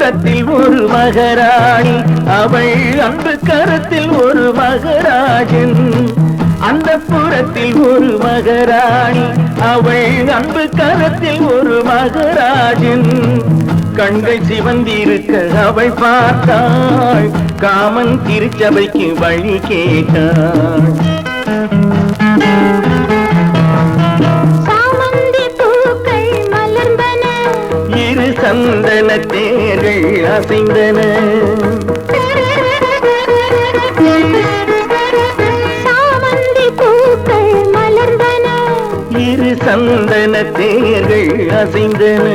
புறத்தில் ஒரு மகராணி, அவள் அன்பு கரத்தில் ஒரு மகராஜன். அந்த புறத்தில் ஒரு மகராணி, அவள் அன்பு கரத்தில் ஒரு மகராஜன். கண்கள் சிவந்திருக்க அவள் பார்த்தாள், காமன் திருச்சபைக்கு வழி கேட்டாள். இரு சந்தன தேர்கள் அசைந்தன. இரு சந்தன தேர்கள் அசைந்தன.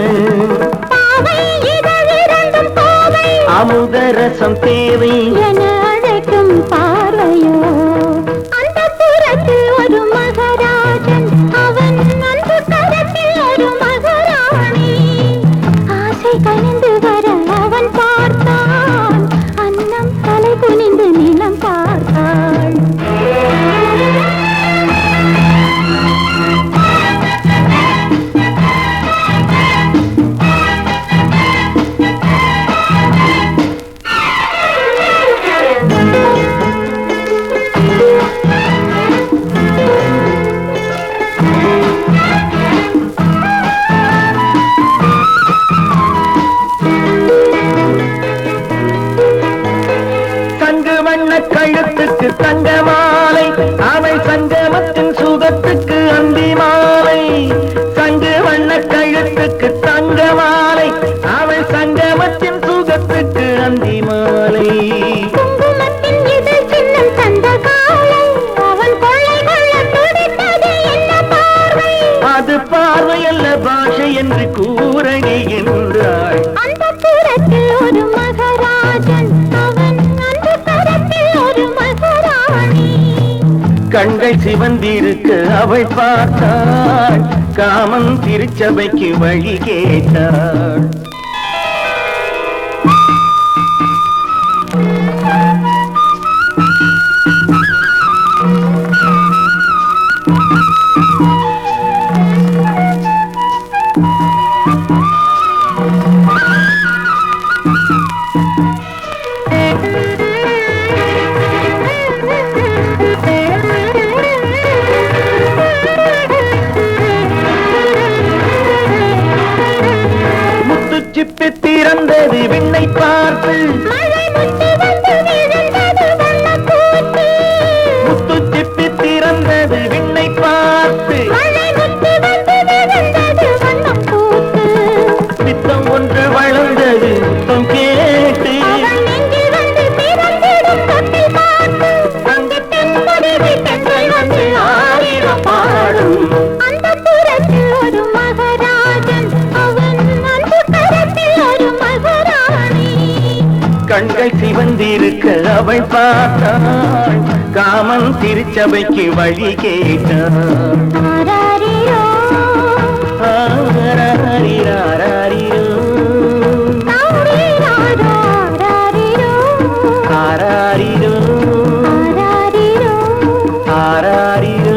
அமுதரசம் தேவை என அழைக்கும் பார்வையோ. அந்த புறத்தில் ஒரு மகராஜன், அவன் அன்பு கரத்தில் ஒரு மகராணி. ஆசை கனிந்து வர அவன் பார்த்தான், அன்னம் தலை குனிந்து நிலம் பார்த்தாள். கழுத்துக்கு தங்க மாலை, அவள் சங்கமத்தின் சுகத்துக்கு அந்தி மாலை. சங்கு வண்ண கழுத்துக்கு தங்க மாலை, அவள் சங்கமத்தின் சுகத்துக்கு அந்தி மாலை. குங்குமத்தின் இதழ் சின்னம் தந்த காலை, அவன் கொள்ளை கொள்ள துடித்தது என்ன பார்வை. அது பார்வை அல்ல பாஷை என்று கூறடி என்றாள். அந்த புறத்தில் ஒரு மகராஜன், அவன் அன்பு கரத்தில் ஒரு மகராணி. கண்கள் சிவந்திருக்க அவள் பார்த்தாள், காமன் திருச்சபைக்கு வழி கேட்டாள். முத்துச்சிப்பி திறந்தது விண்ணை பார்த்து, முத்துச்சிப்பி திறந்தது விண்ணை பார்த்து. சித்தம் ஒன்று வளர்ந்தது முத்தம் கேட்டு, ஆயிரம் பாடும். அந்த புறத்தில் ஒரு மகராஜன், அவன் அன்பு கரத்தில் ஒரு மகராணி. கண்கள் சிவந்திருக்க அவள் பார்த்தாள், காமன் திருச்சபைக்கு வழி கேட்டாள். ஆராரிரோ, ஆராரிரோ, ஆராரிரோ, ஆராரிரோ, ஆராரிரோ, ஆராரிரோ, ஆராரிரோ.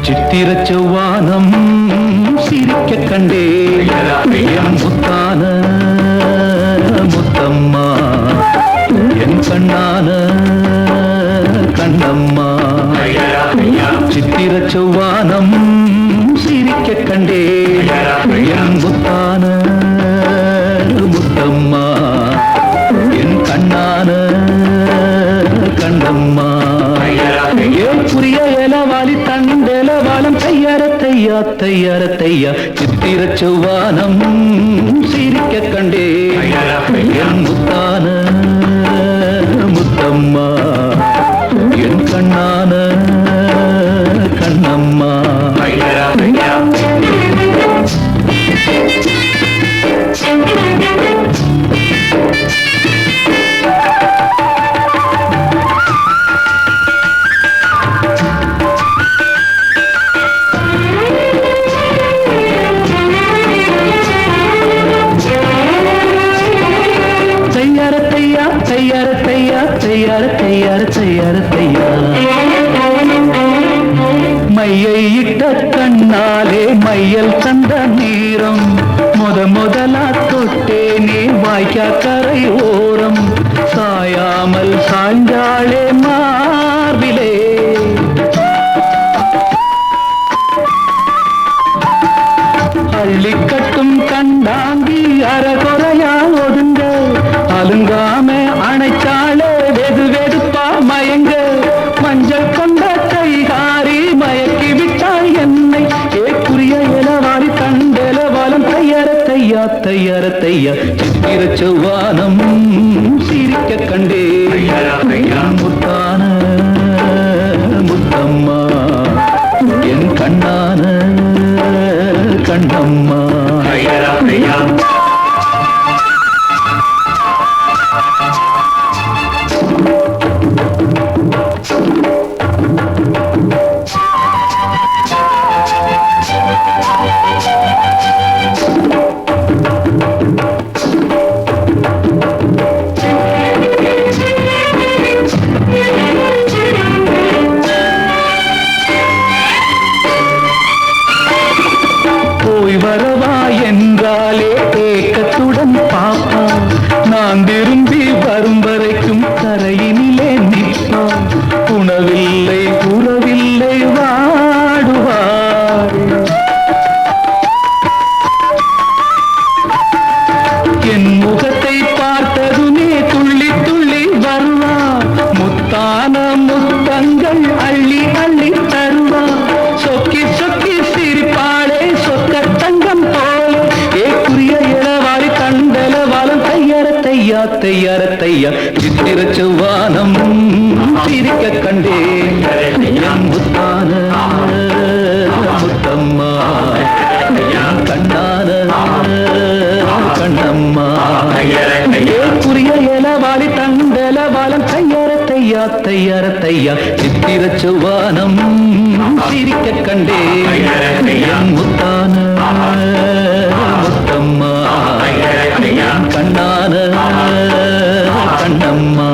சித்திர செவ்வானம் சிரிக்க கண்டே என் முத்தான முத்தம்மா, என் கண்ணான கண்ணம்மா. சித்திர செவ்வானம் சிரிக்க கண்டே என் முத்தான முத்தம்மா, என் கண்ணான கண்ணம்மா. ஏன் புரிய இலவாலி தண்டலவாலம் தையார தையா தையார தையா. சித்திர செவ்வானம் சிரிக்க கண்டே என் முத்தான முத்தம்மா. தையார தையா தையார தையார தையார தையா மையை இட்ட கண்ணாலே மையல் தந்த நேரம் முதலா தொட்டேனே வாய்க்கா கரை ஓரம் சாயாமல் சாய்ந்தாளே மார்பிலே அள்ளிக்கட்டும் கண்டாங்கி அறகுறையா ஒதுங்க அலுங்காம அணைச்சாளே வெது வெதுப்பா மயங்க மஞ்சள் கொண்ட கைகாரி மயக்கி விட்டாள் என்னை ஏக்குரிய இளவாரி தண்டல வாலம் தையர தையா தையர தையா சித்திர செவ்வானம் சிரிக்க கண்டே முத்தான முத்தம்மா என் கண்ணான கண்ணம்மா வரவா என்றாலே ஏக்கத்துடன் பாப்பா நான் திரும்பி வரும் வரைக்கும் கரையினிலே நிற்பான் உணவில்லை உறவில்லை வாடுவார் என் முகத்தை பார்த்ததுமே துள்ளி துள்ளி வருவார் முத்தான முத்தங்கள் அள்ளி அள்ளி தருவார் சொக்கி சொக்கி சிரிப்பாளே சொக்க தங்கம் போல ஏக்குரிய இளவாரி கண்டல வாலம் தையர தையா தையர தையா சித்திர செவ்வானம் சிரிக்க கண்டே முத்தான முத்தம்மா கண்ணான கண்ணம்மா ஏக்குரிய இளவாரி தண்டல வாலம் தையர தையா தையர தையா சித்திர செவ்வானம் சிரிக்க கண்டே முத்தான முத்தம்மா கண்ணான கண்ணம்மா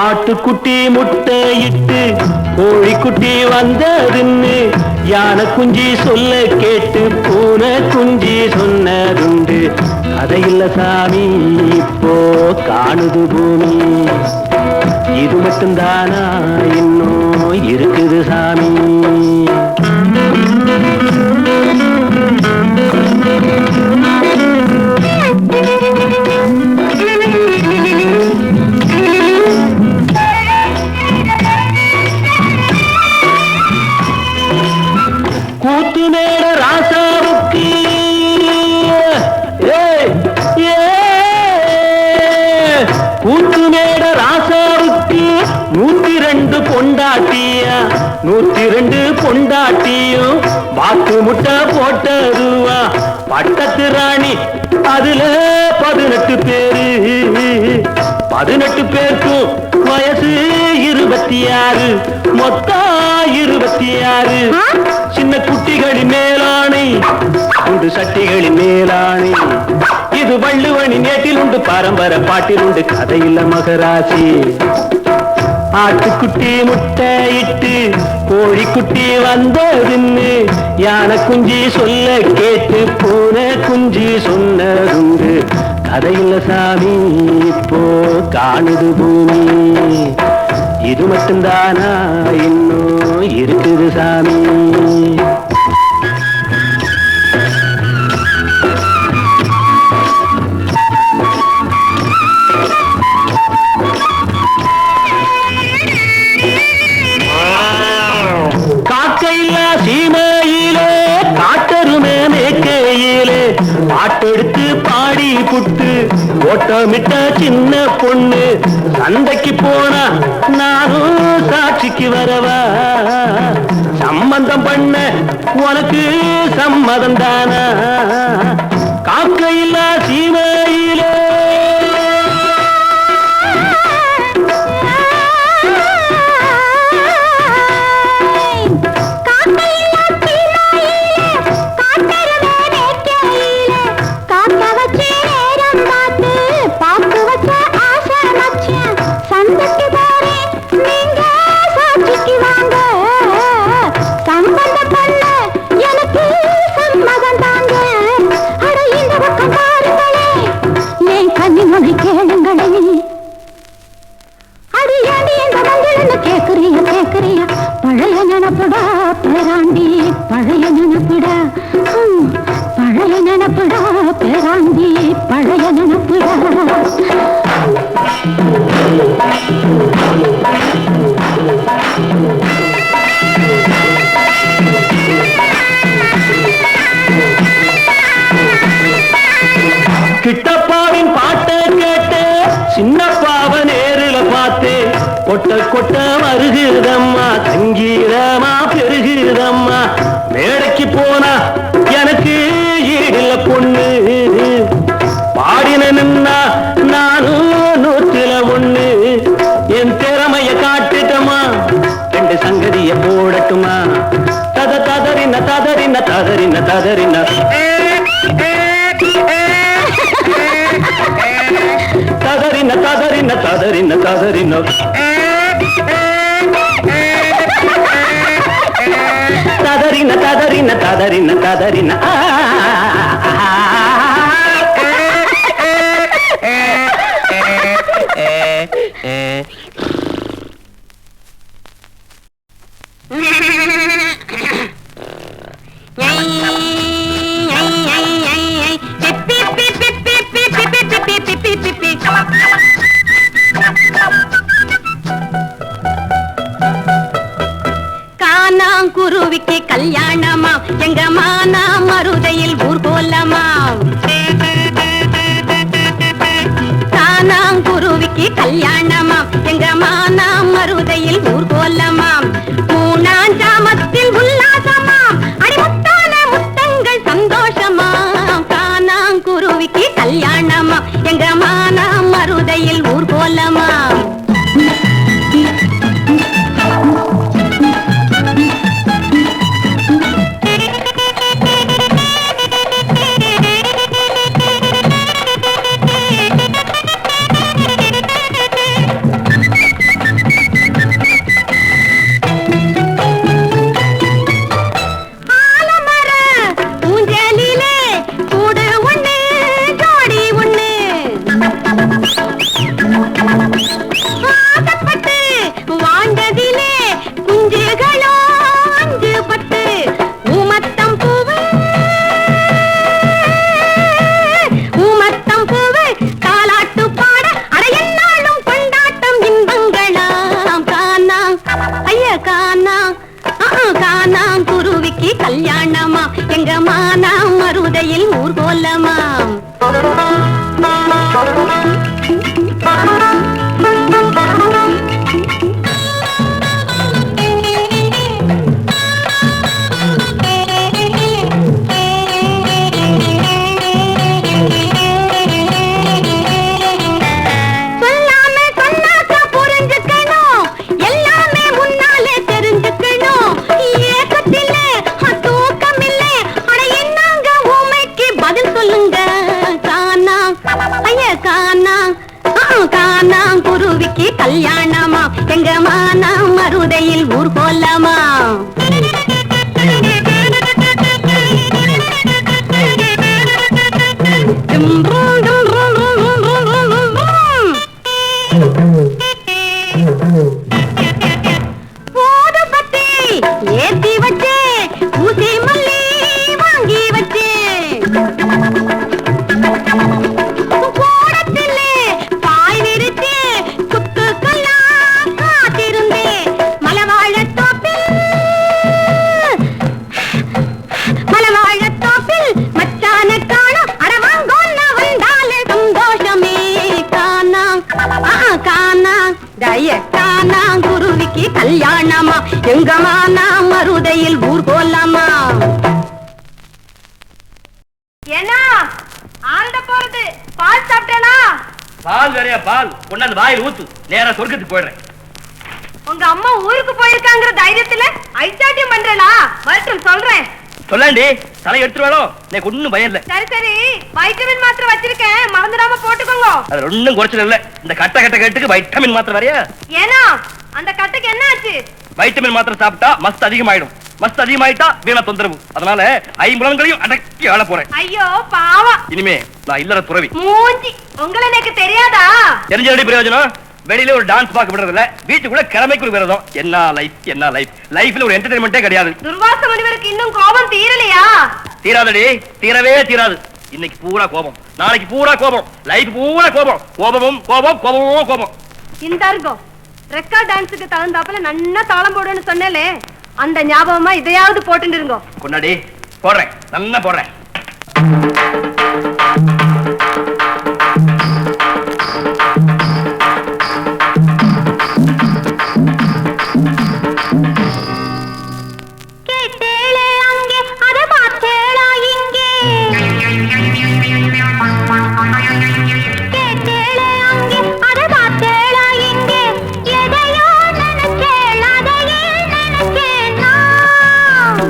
ஆட்டுக்குட்டி முட்டையிட்டு கோழிக்குட்டி வந்ததுன்னு யானை குஞ்சி சொல்ல கேட்டு பூனை குஞ்சி சொன்னதுண்டு கதையில்ல சாமி இப்போ காணுது பூமி இது மட்டும்தானா இன்னும் இருக்குது சாமி கூத்துமேட ராசாவுக்கு கூத்துமேட ராசாவுக்கு 102 பொண்டாட்டியா 102 பொண்டாட்டியும் வாக்கு முட்டை போட்டதுவா பட்டத்து ராணி அதுல 18 பேரு 18 பேருக்கும் வயசு 26 மொத்தம் 26 சின்ன குட்டிகளின் மேலானை உண்டு சட்டிகளின் மேலானை இது வள்ளுவனின் நேட்டில் உண்டு பரம்பர பாட்டில் உண்டு கதையில்ல மகராசி ஆட்டுக்குட்டி முட்டையிட்டு கோழிக்குட்டி வந்ததுன்னு யானை குஞ்சி சொல்ல கேட்டு பூனை குஞ்சி சொன்னதுண்டு கதையில்ல சாமி இப்போ காணுது பூமி இது மட்டும்தானா இன்னும் இருக்குது சாமி காக்கையில்லா சீமையிலே காட்டருமே மேற்கையிலே பாட்டெடுத்து பாடி புட்டு ஓட்டமிட்ட சின்ன பொண்ணு சந்தைக்கு போனா நானும் சாட்சிக்கு வரவா சம்ம சம்பந்தம் பண்ண உனக்கு சம்மதம் தானா காக்கையில்லா சீமையிலே பழைய நினப்புடா பேராண்டி பழைய நினப்புடா பழைய நினப்புடா பேராண்டி பழைய நினப்புடா கிட்டப்பாவின் பாட்டை கேட்டு சின்னப்பாவை நேரில் பார்த்து கொட்ட கொட்ட வருகிறதம்மா சங்கீதமா பெருகிறதம்மா மேடைக்கு போனா எனக்கு ஈடில்ல பொண்ணு பாடின நின்னா நானும் 101 என் திறமைய காட்டுட்டமா 2 சங்கதிய போடட்டுமா ததறின ததறின ததறின ததறின ததறின ததறின ததறின ததறின ததறின ததறின ததறின ததறின குருவிக்கு கல்யாணமா எங்க மானா மருதையில் ஊர்கோலமா கானாங்குருவிக்கு கல்யாணமா எங்க மானா மருதையில் ஊர்கோலமா 3ஆம் ஜாமத்தில் உல்லாசமா அடிமுத்தான முத்தங்கள் சந்தோஷமா கானாங்குருவிக்கு கல்யாணமா எங்க மானா மருதையில் ஊர்கோலமா கானாங்குருவிக்கு கல்யாணமா எங்க மானா மருதையில் ஊர்கோலமா கானாங்குருவிக்கு கல்யாணமா எங்க மானா மருதையில் ஊர்கோலமா போதுபத்தி ஏத்தி வச்சே ஊசி மல்லி வாங்கி வச்சே கானாங்குருவிக்கு கல்யாணமா எங்க மானா மருதையில் போலாமா? ஏன்னா ஆண்ட போறது பால் சாப்பிட்டேனா? பால் வேறையா பால் கொண்டாந்து வாயில் ஊத்து, நேரா சொர்க்கத்துக்கு போயிடுறேன். உங்க அம்மா ஊருக்கு போயிருக்காங்கிற தைரியத்துல ஐச்சாட்டியம் பண்றேனா? வரட்டும் சொல்றேன். சொல்லாண்டி, தலை எடுத்துருவாளோ? எனக்கு ஒண்ணும் பயம் இல்ல. சரி சரி, வைட்டமின் மாத்திரை வச்சிருக்கேன், மறந்துடாம போட்டுக்கோங்க. அது ஒண்ணும் குறைச்சல் இல்ல. இந்த கட்ட கட்ட கட்டுக்கு வைட்டமின் மாத்திரை வரையா? ஏன்னா அந்த கட்டுக்கு என்ன ஆச்சு? வைட்டமின் மாத்திரை சாப்பிட்டா மஸ்த் அதிகமாயிடும். மஸ்த் அதிகமாயிட்டா வீணா தொந்தரவு. அதனால ஐம்புலன்களையும் அடக்கி ஆள போறேன். ஐயோ பாவம். இனிமே நான் இல்லற துறவி. மூஞ்சி, உங்களை எனக்கு தெரியாதா? தெரிஞ்சடி பிரயோஜனம். வெளியில ஒரு டான்ஸ் பார்க்க விடுறது இல்ல, வீட்டுக்குள்ள கிழமைக்கு ஒரு விரதம். என்ன லைஃப், என்ன லைஃப். லைஃப்ல ஒரு என்டர்டைன்மெண்டே கிடையாது. துர்வாச முனிவருக்கு இன்னும் கோபம் தீரலையா? தீராதடி, தீரவே தீராது. இன்னைக்கு பூரா கோபம், நாளைக்கு பூரா கோபம், லைஃப் பூரா கோபம். கோபமும் கோபம், கோபமும் கோபம். இந்த இருக்கும் ரெக்கார்ட் டான்ஸுக்கு தகுந்தாப்புல நன்னா தாளம் போடுன்னு சொன்னேலே, அந்த ஞாபகமா இதையாவது போட்டுட்டு இருங்கோ. கொண்டாடி போடுறேன், நல்லா போடுறேன். கேட்டேளே அங்கே அத பார்த்தேளா இங்கே? கேட்டேளே அங்கே அத பார்த்தேளா இங்கே? எதையோ நினைச்சேள் அதையே நினைச்சேன் நான்.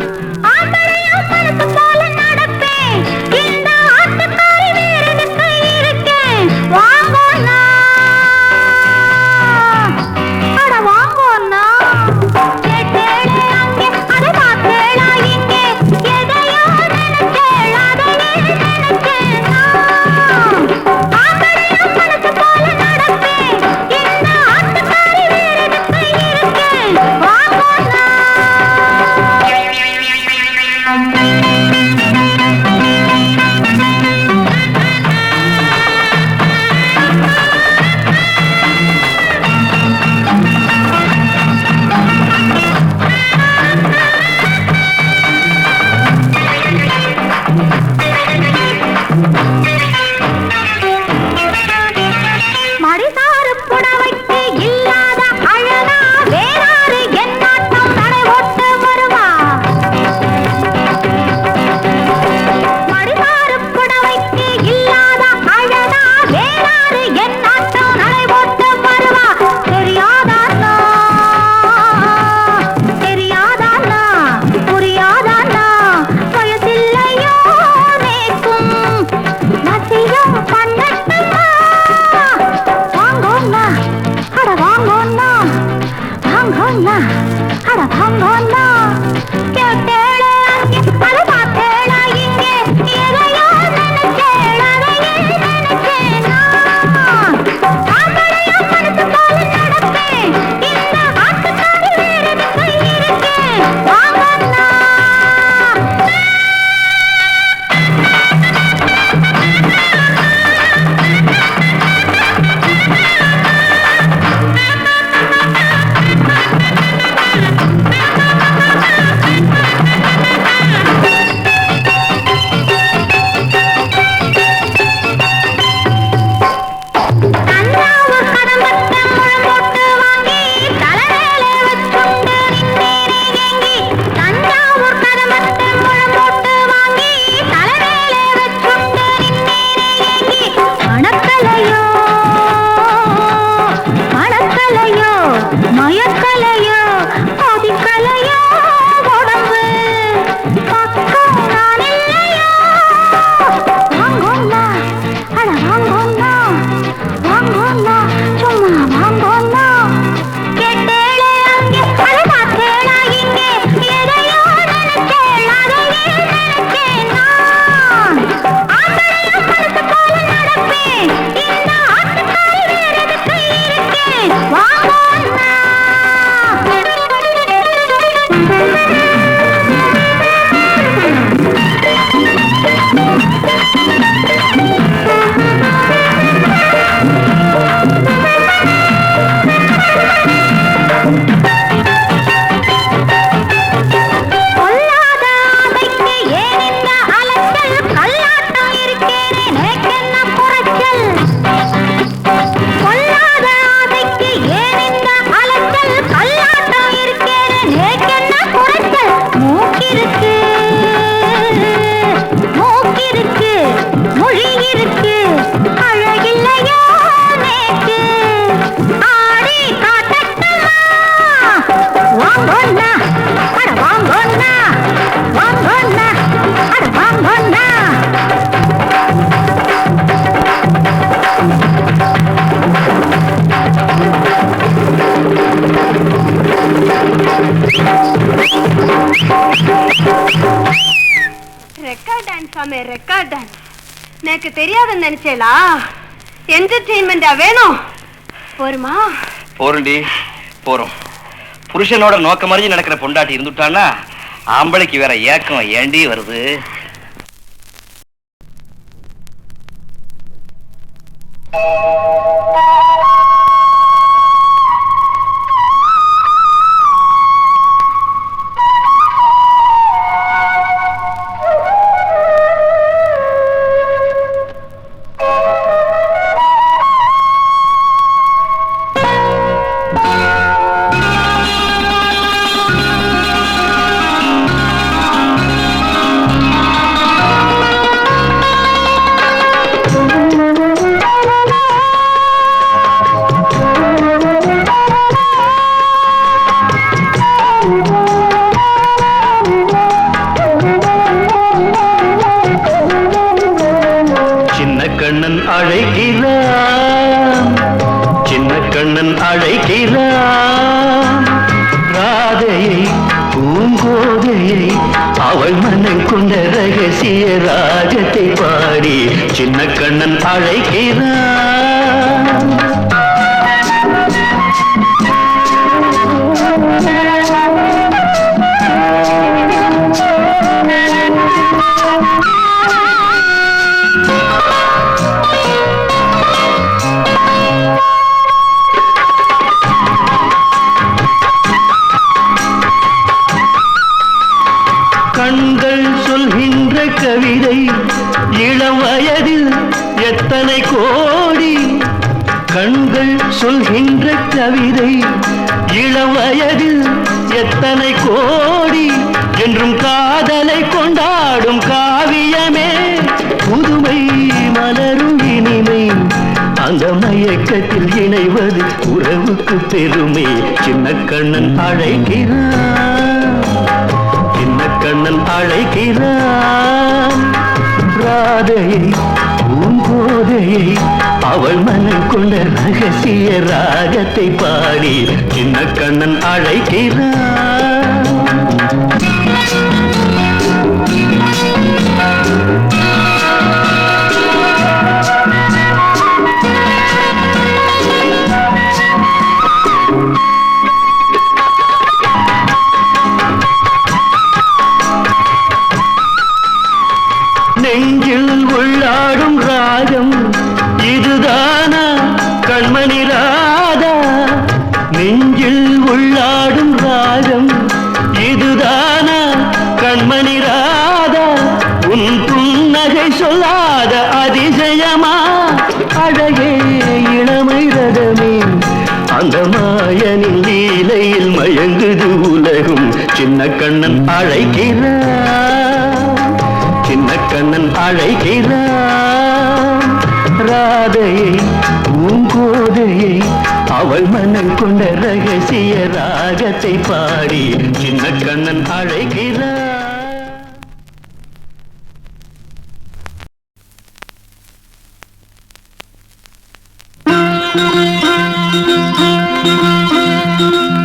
ஆம்பளையா மனசு போல நடப்பேன், இந்த ரெக்கார்ட் டான்ஸ் ஆமே ரெக்கார்ட் டான்ஸ் எனக்கு தெரியாதுன்னு நினைச்சேலா என்டர்டெயின்மெண்டா வேணும் போருமா போறண்டி போறோம் புருஷனோட நோக்க மாதிரி நடக்கிற பொண்டாட்டி இருந்துட்டானா ஆம்பளைக்கு வேற ஏக்கம் ஏண்டி வருது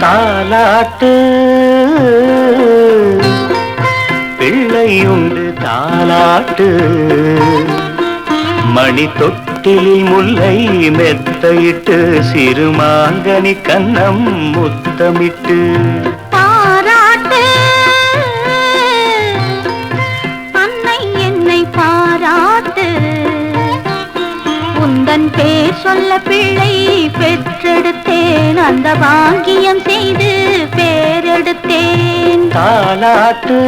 தாலாட்டு பிள்ளையுண்டு தாலாட்டு மணி தொட்டிலில் முல்லை மெத்தையிட்டு சிறுமாங்கனி கன்னம் முத்தமிட்டு பாராட்டு அன்னை என்னை பாராட்டு உந்தன் பேர் சொல்ல பிள்ளை பெற்றெடுத்தேன் அந்த பாக்கியம் செய்து பேரெடுத்தேன் தாலாட்டு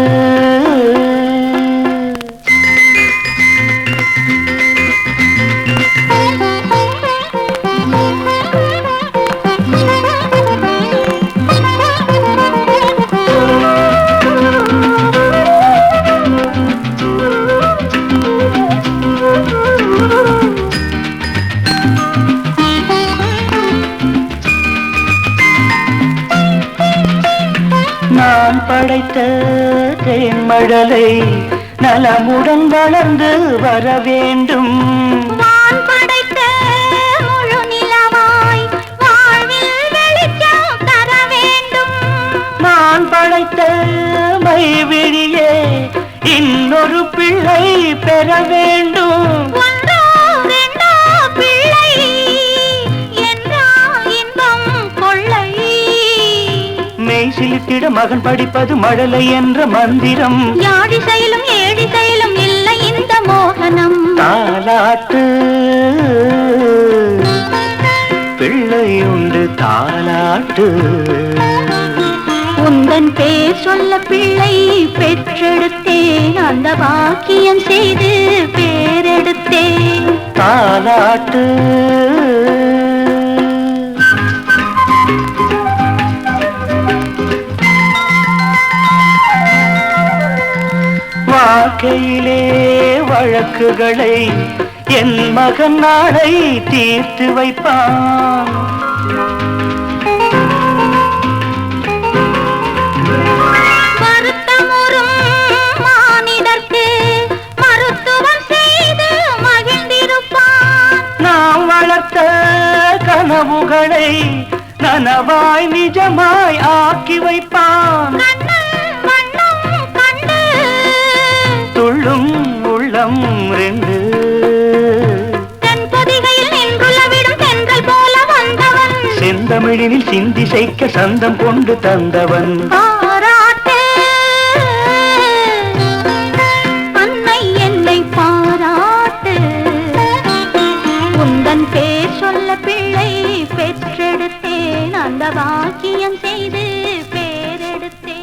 நான் படைத்த தேன்மழலை நலமுடன் வளர்ந்து வர வேண்டும். வான் படைத்த முழு நிலவாய் வாழ்வில் வெளிச்சம் தர வேண்டும். நான் படைத்த தாய் விழியே இன்னொரு பிள்ளை பெற வேண்டும். ஒன்றோ ரெண்டோ பிள்ளை என்றால் இன்பம் கொள்ளை. மெய் சிலித்திட மகன் படிப்பது மழலை என்ற மந்திரம். யாழி செயலும் ஏழி செயலும் இல்லை இந்த மோகனம். தாலாட்டு பிள்ளை உண்டு தாலாட்டு. உந்தன் பேர் சொல்ல பிள்ளை பெற்றெடுத்தேன். அந்த பாக்கியம் செய்து பேரெடுத்தேன். தாலாட்டு வாழ்க்கையிலே வழக்குகளை என் மகன் நாளை தீர்த்து வைப்பான். வருத்தமுறும் மானிடர்க்கு மருத்துவம் செய்து மகிழ்ந்திருப்பான். நாம் வளர்த்த கனவுகளை நனவாய் நிஜமாய் ஆக்கி வைப்பான். துள்ளும் உள்ளம் ரெண்டு தென்பொதிகையில் நின்றுள்ள விடும் தென்றல் போல வந்தவன். செந்தமிழினில் சிந்தி செய்க்க சந்தம் கொண்டு தந்தவன். பாராட்டு அன்னை என்னை பாராட்டு. உந்தன் பேர் சொல்ல பிள்ளை பெற்றெடுத்தேன். அந்த பாக்கியம் செய்து பேரெடுத்தேன்.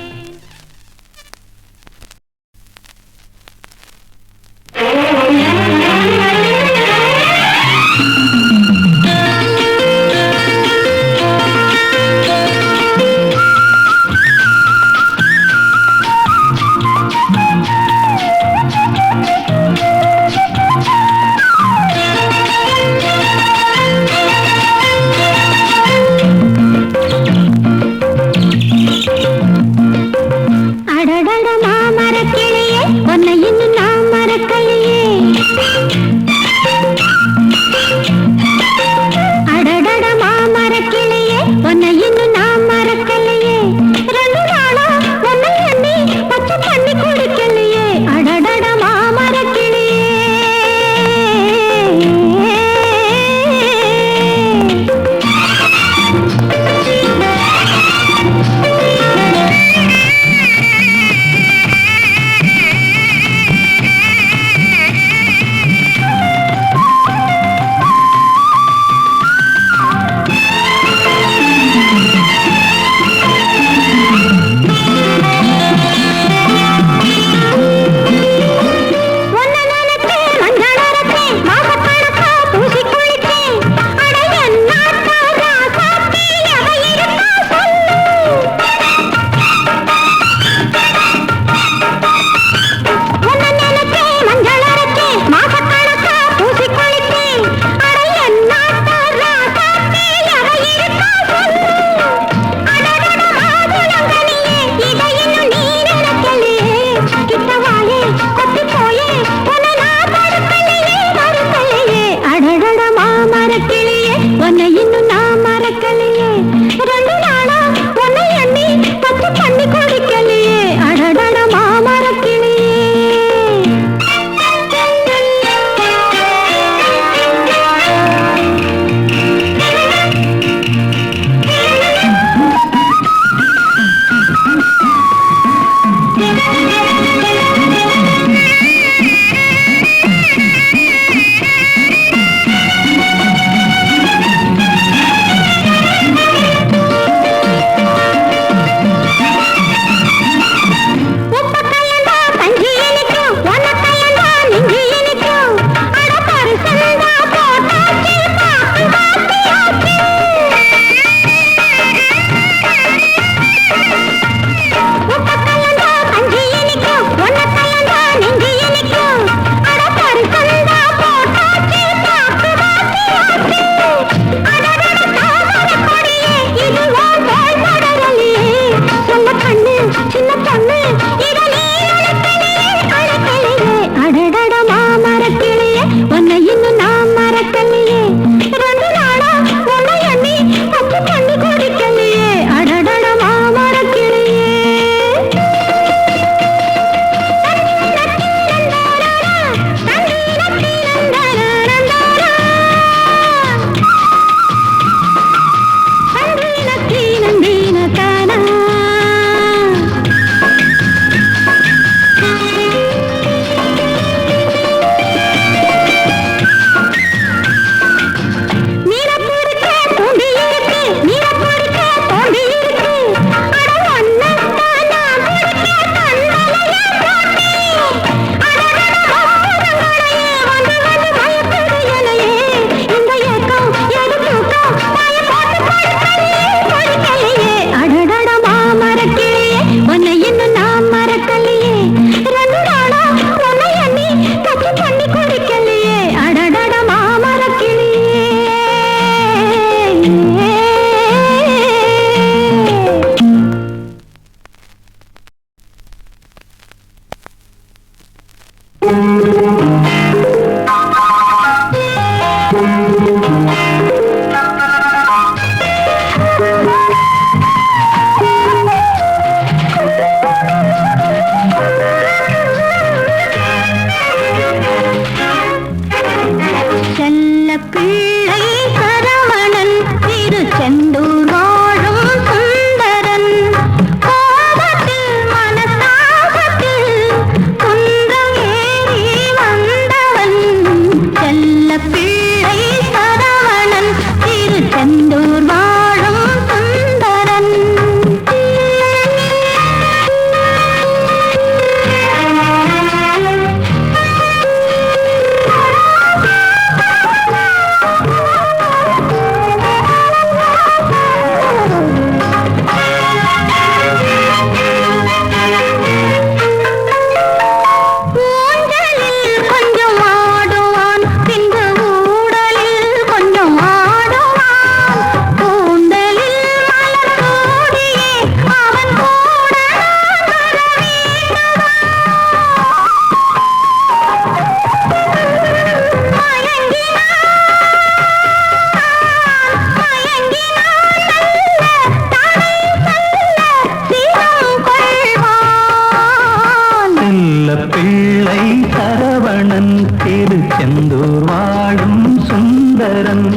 பிள்ளை சரவணன் திருச்செந்தூர் வாழும் சுந்தரன்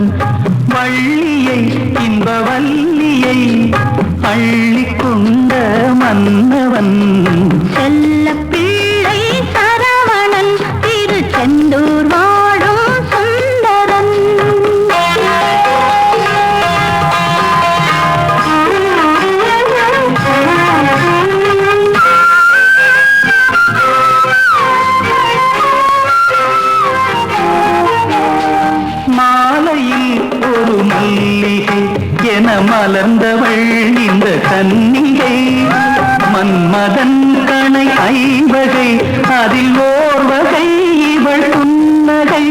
வள்ளியை இன்ப வள்ளியை அள்ளிக்கொண்ட மன்னவன் செல்ல பிள்ளை சரவணன் திருச்செந்தூர் வாழும் சுந்தரன் மாலையில் ஒரு மல்லிகை என மலர்ந்தவள் இந்த கன்னிகை மன்மதன் கணை ஐவகை அதில் ஓர் வகை இவள் புன்னகை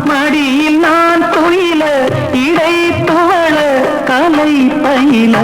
மடியில் நான் துயில இடை துவள கலை பயில